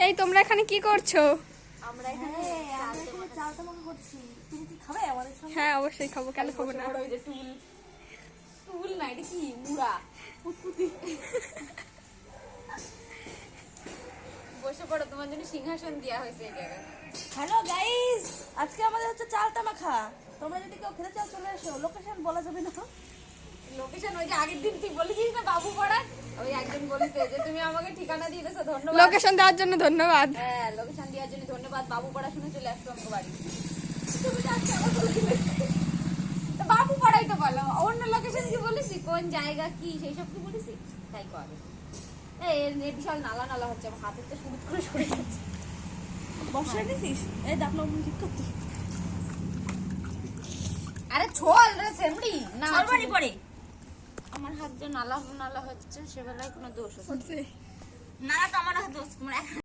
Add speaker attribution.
Speaker 1: এই তোমরা এখানে কি করছো?
Speaker 2: আমরা এখানে চাল তামাক করছি। তুমি কি খাবে আমাদের সঙ্গে?
Speaker 1: হ্যাঁ অবশ্যই খাবো, কেন খাবো না?
Speaker 2: ওই যে টুল না, এটা কি মুড়া পুতপুতি। বসে পড়ো, তোমার জন্য সিংহাসন দেওয়া হয়েছে এই জায়গায়। হ্যালো গাইস, আজকে আমাদের হচ্ছে চাল তামাখা। তোমরা যদি কেউ খেতে চাও চলে এসো। লোকেশন বলা যাবে না? লোকেশন ওই যে আগের দিন তুই বলেছিস না বাবু পাড়া, ওই একজন বলেছে যে তুমি আমাকে ঠিকানা দিয়ে দিয়েছো, ধন্যবাদ।
Speaker 1: লোকেশন দেওয়ার জন্য ধন্যবাদ।
Speaker 2: হ্যাঁ, লোকেশন দেওয়ার জন্য ধন্যবাদ। বাবু পাড়া শুনে চলে আসছো আমাকে বাড়ি। তুমি তো আজকে আবার বলে দিলে। তো বাবু পাড়াই তো বলো, অন্য লোকেশন কি বলেছি, কোন জায়গা কি সেই সব কি বলেছি? তাই করে। এই বিশাল নালা নালা হচ্ছে, আমার হাতের তো শুরু করে সরে যাচ্ছে। বর্ষা নিছিস? এই দাঁত নরম ঠিক করতে। আরে ছোল রে সেমড়ি না, ছোলবাড়ি পড়ে। আমার হাত যে নালা নালা হচ্ছে, সেবেলায় কোনো দোষ হচ্ছে?
Speaker 1: হচ্ছে।
Speaker 2: নালা তো আমার হাত দোষ।